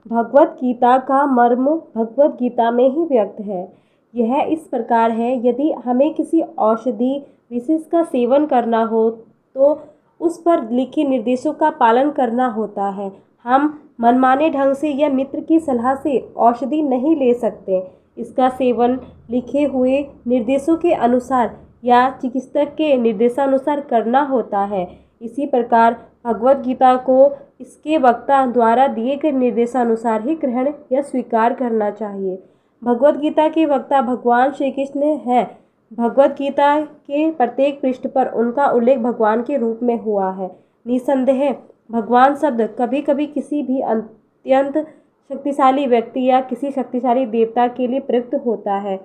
भगवत गीता का मर्म भगवत गीता में ही व्यक्त है। यह इस प्रकार है, यदि हमें किसी औषधि विशेष का सेवन करना हो तो उस पर लिखे निर्देशों का पालन करना होता है। हम मनमाने ढंग से या मित्र की सलाह से औषधि नहीं ले सकते। इसका सेवन लिखे हुए निर्देशों के अनुसार या चिकित्सक के निर्देशानुसार करना होता है। इसी प्रकार भगवत गीता को इसके वक्ता द्वारा दिए गए निर्देशानुसार ही ग्रहण या स्वीकार करना चाहिए। भगवत गीता के वक्ता भगवान श्री कृष्ण हैं। भगवत गीता के प्रत्येक पृष्ठ पर उनका उल्लेख भगवान के रूप में हुआ है। निसंदेह भगवान शब्द कभी कभी किसी भी अत्यंत शक्तिशाली व्यक्ति या किसी शक्तिशाली देवता के लिए प्रयुक्त होता है,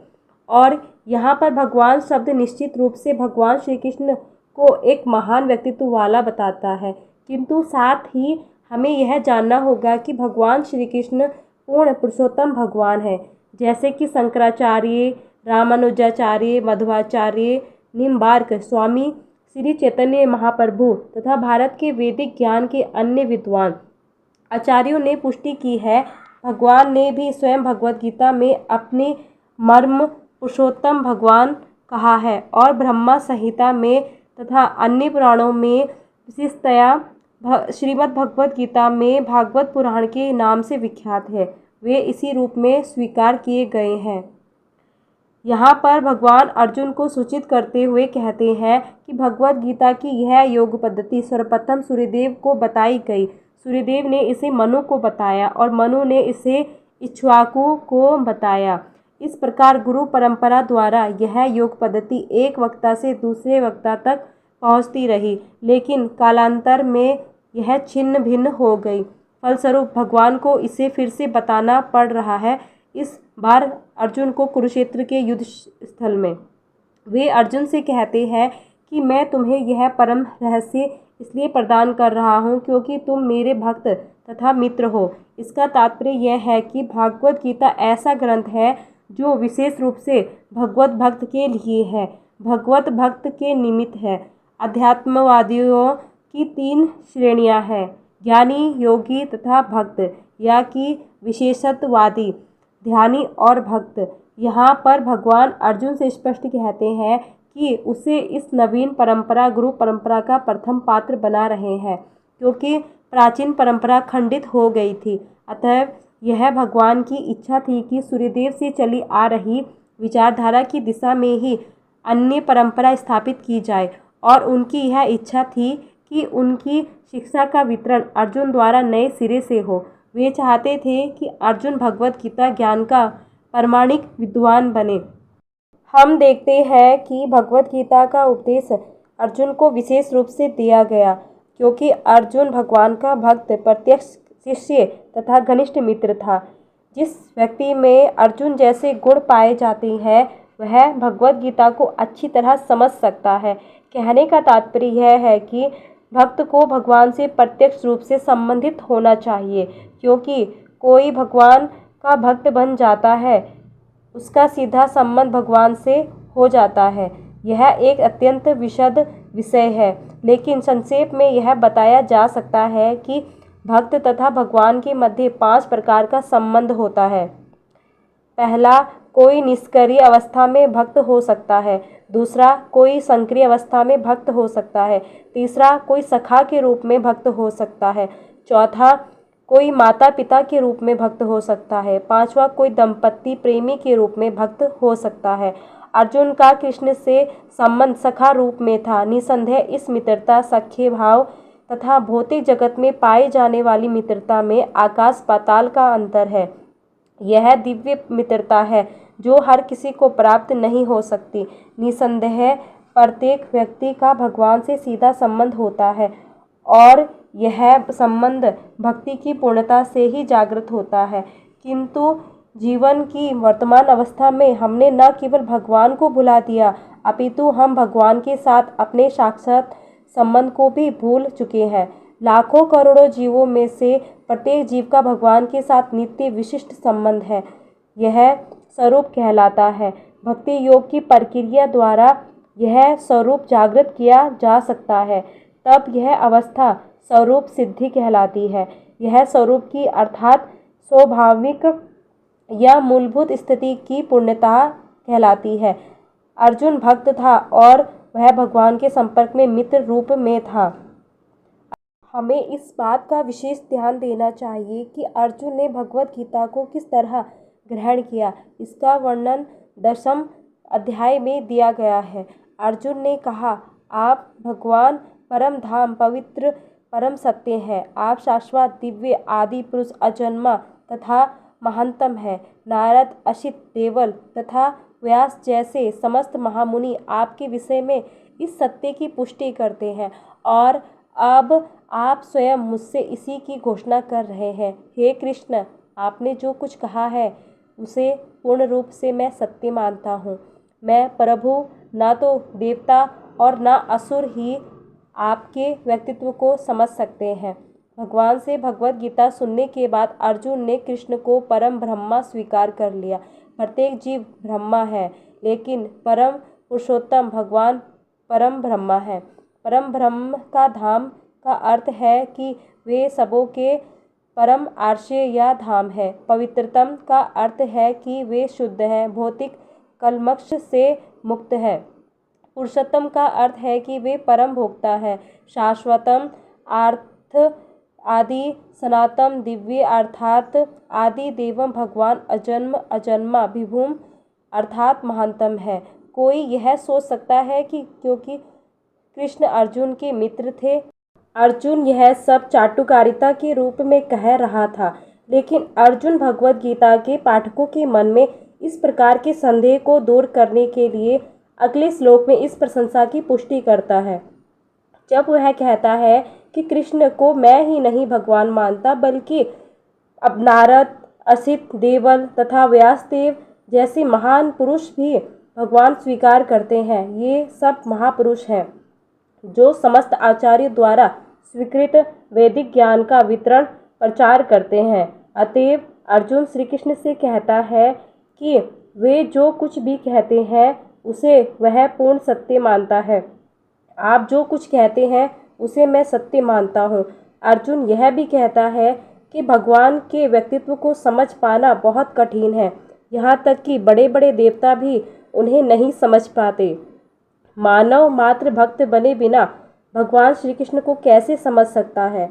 और यहाँ पर भगवान शब्द निश्चित रूप से भगवान श्री कृष्ण को एक महान व्यक्तित्व वाला बताता है। किंतु साथ ही हमें यह जानना होगा कि भगवान श्री कृष्ण पूर्ण पुरुषोत्तम भगवान है। जैसे कि शंकराचार्य, रामानुजाचार्य, मध्वाचार्य, निम्बार्क, स्वामी श्री चैतन्य महाप्रभु तथा भारत के वैदिक ज्ञान के अन्य विद्वान आचार्यों ने पुष्टि की है। भगवान ने भी स्वयं भगवत गीता में अपने मर्म पुरुषोत्तम भगवान कहा है, और ब्रह्मा संहिता में तथा अन्य पुराणों में विशेषतया श्रीमद् भगवत गीता में भागवत पुराण के नाम से विख्यात है। वे इसी रूप में स्वीकार किए गए हैं। यहाँ पर भगवान अर्जुन को सूचित करते हुए कहते हैं कि भगवत गीता की यह योग पद्धति सर्वप्रथम सूर्यदेव को बताई गई। सूर्यदेव ने इसे मनु को बताया और मनु ने इसे इक्ष्वाकु को बताया। इस प्रकार गुरु परंपरा द्वारा यह योग पद्धति एक वक्ता से दूसरे वक्ता तक पहुँचती रही, लेकिन कालांतर में यह छिन्न भिन्न हो गई। फलस्वरूप भगवान को इसे फिर से बताना पड़ रहा है, इस बार अर्जुन को कुरुक्षेत्र के युद्ध स्थल में। वे अर्जुन से कहते हैं कि मैं तुम्हें यह परम रहस्य इसलिए प्रदान कर रहा हूँ क्योंकि तुम मेरे भक्त तथा मित्र हो। इसका तात्पर्य यह है कि भागवत गीता ऐसा ग्रंथ है जो विशेष रूप से भगवत भक्त के लिए है, भगवत भक्त के निमित्त है। अध्यात्मवादियों की 3 श्रेणियां हैं, ज्ञानी, योगी तथा भक्त, या कि विशेषत्ववादी, ध्यानी और भक्त। यहाँ पर भगवान अर्जुन से स्पष्ट कहते हैं कि उसे इस नवीन परंपरा गुरु परंपरा का प्रथम पात्र बना रहे हैं, क्योंकि प्राचीन परंपरा खंडित हो गई थी। अतः यह भगवान की इच्छा थी कि सूर्यदेव से चली आ रही विचारधारा की दिशा में ही अन्य परंपरा स्थापित की जाए, और उनकी यह इच्छा थी कि उनकी शिक्षा का वितरण अर्जुन द्वारा नए सिरे से हो। वे चाहते थे कि अर्जुन भगवत गीता ज्ञान का प्रामाणिक विद्वान बने। हम देखते हैं कि भगवत गीता का उपदेश अर्जुन को विशेष रूप से दिया गया, क्योंकि अर्जुन भगवान का भक्त, प्रत्यक्ष शिष्य तथा घनिष्ठ मित्र था। जिस व्यक्ति में अर्जुन जैसे गुण पाए जाते हैं वह भगवत गीता को अच्छी तरह समझ सकता है। कहने का तात्पर्य यह है कि भक्त को भगवान से प्रत्यक्ष रूप से संबंधित होना चाहिए, क्योंकि कोई भगवान का भक्त बन जाता है उसका सीधा संबंध भगवान से हो जाता है। यह एक अत्यंत विशद विषय है, लेकिन संक्षेप में यह बताया जा सकता है कि भक्त तथा भगवान के मध्य 5 प्रकार का संबंध होता है। पहला, कोई निष्क्रिय अवस्था में भक्त हो सकता है। दूसरा, कोई सक्रिय अवस्था में भक्त हो सकता है। तीसरा, कोई सखा के रूप में भक्त हो सकता है। चौथा, कोई माता पिता के रूप में भक्त हो सकता है। पांचवा, कोई दंपति प्रेमी के रूप में भक्त हो सकता है। अर्जुन का कृष्ण से संबंध सखा रूप में था। निसंदेह इस मित्रता, सख्य भाव तथा भौतिक जगत में पाई जाने वाली मित्रता में आकाश पाताल का अंतर है। यह दिव्य मित्रता है जो हर किसी को प्राप्त नहीं हो सकती। निसंदेह प्रत्येक व्यक्ति का भगवान से सीधा संबंध होता है, और यह संबंध भक्ति की पूर्णता से ही जागृत होता है। किंतु जीवन की वर्तमान अवस्था में हमने न केवल भगवान को भुला दिया, अपितु हम भगवान के साथ अपने साक्षात संबंध को भी भूल चुके हैं। लाखों करोड़ों जीवों में से प्रत्येक जीव का भगवान के साथ नित्य विशिष्ट संबंध है। यह स्वरूप कहलाता है। भक्ति योग की प्रक्रिया द्वारा यह स्वरूप जागृत किया जा सकता है, तब यह अवस्था स्वरूप सिद्धि कहलाती है। यह स्वरूप की अर्थात स्वाभाविक या मूलभूत स्थिति की पूर्णता कहलाती है। अर्जुन भक्त था और वह भगवान के संपर्क में मित्र रूप में था। हमें इस बात का विशेष ध्यान देना चाहिए कि अर्जुन ने भगवत गीता को किस तरह ग्रहण किया। इसका वर्णन 10वें अध्याय में दिया गया है। अर्जुन ने कहा, आप भगवान परम धाम पवित्र परम सत्य हैं। आप शाश्वत दिव्य आदि पुरुष अजन्मा तथा महानतम है। नारद, असित, देवल तथा व्यास जैसे समस्त महामुनि आपके विषय में इस सत्य की पुष्टि करते हैं और अब आप स्वयं मुझसे इसी की घोषणा कर रहे हैं। हे कृष्ण, आपने जो कुछ कहा है उसे पूर्ण रूप से मैं सत्य मानता हूँ। मैं प्रभु, ना तो देवता और ना असुर ही आपके व्यक्तित्व को समझ सकते हैं। भगवान से भगवत गीता सुनने के बाद अर्जुन ने कृष्ण को परम ब्रह्मा स्वीकार कर लिया। प्रत्येक जीव ब्रह्मा है, लेकिन परम पुरुषोत्तम भगवान परम ब्रह्मा है। परम ब्रह्म का धाम का अर्थ है कि वे सबों के परम आश्रय या धाम है। पवित्रतम का अर्थ है कि वे शुद्ध हैं, भौतिक कलमश से मुक्त है। पुरुषोत्तम का अर्थ है कि वे परम भोक्ता है। शाश्वतम अर्थ आदि सनातन दिव्य अर्थात आदि देवम भगवान अजन्म अजन्मा विभुम अर्थात महानतम है। कोई यह सोच सकता है कि क्योंकि कृष्ण अर्जुन के मित्र थे, अर्जुन यह सब चाटुकारिता के रूप में कह रहा था, लेकिन अर्जुन भगवत गीता के पाठकों के मन में इस प्रकार के संदेह को दूर करने के लिए अगले श्लोक में इस प्रशंसा की पुष्टि करता है, जब वह कहता है कि कृष्ण को मैं ही नहीं भगवान मानता, बल्कि अब नारद, असित, देवल तथा व्यासदेव जैसे महान पुरुष भी भगवान स्वीकार करते हैं। ये सब महापुरुष हैं जो समस्त आचार्यों द्वारा स्वीकृत वैदिक ज्ञान का वितरण प्रचार करते हैं। अतएव अर्जुन श्री कृष्ण से कहता है कि वे जो कुछ भी कहते हैं उसे वह पूर्ण सत्य मानता है। आप जो कुछ कहते हैं उसे मैं सत्य मानता हूँ। अर्जुन यह भी कहता है कि भगवान के व्यक्तित्व को समझ पाना बहुत कठिन है, यहाँ तक कि बड़े बड़े देवता भी उन्हें नहीं समझ पाते। मानव मात्र भक्त बने बिना भगवान श्री कृष्ण को कैसे समझ सकता है।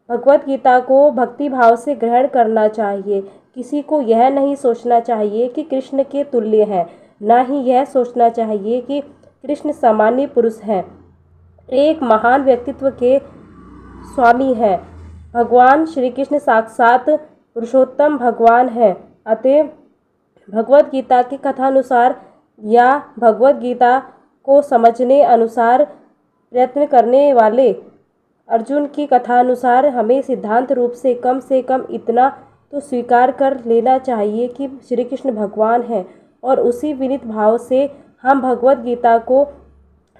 भगवत गीता को भक्ति भाव से ग्रहण करना चाहिए। किसी को यह नहीं सोचना चाहिए कि कृष्ण के तुल्य है, न ही यह सोचना चाहिए कि कृष्ण सामान्य पुरुष हैं, एक महान व्यक्तित्व के स्वामी हैं। भगवान श्री कृष्ण साक्षात पुरुषोत्तम भगवान हैं। अतएव भगवत गीता की कथानुसार या भगवत गीता को समझने अनुसार प्रयत्न करने वाले अर्जुन की कथानुसार हमें सिद्धांत रूप से कम इतना तो स्वीकार कर लेना चाहिए कि श्री कृष्ण भगवान हैं, और उसी विनीत भाव से हम भगवत गीता को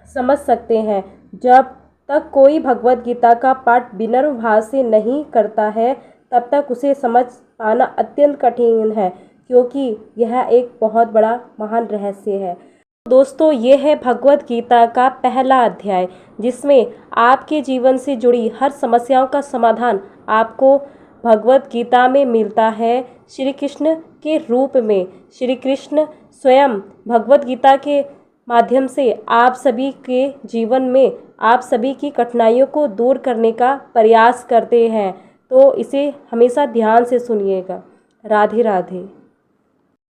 समझ सकते हैं। जब तक कोई भगवत गीता का पाठ विनम्र भाव से नहीं करता है, तब तक उसे समझ पाना अत्यंत कठिन है, क्योंकि यह एक बहुत बड़ा महान रहस्य है। दोस्तों, ये है भगवत गीता का पहला अध्याय, जिसमें आपके जीवन से जुड़ी हर समस्याओं का समाधान आपको भगवत गीता में मिलता है, श्री कृष्ण के रूप में। श्री कृष्ण स्वयं भगवत गीता के माध्यम से आप सभी के जीवन में आप सभी की कठिनाइयों को दूर करने का प्रयास करते हैं, तो इसे हमेशा ध्यान से सुनिएगा। राधे राधे।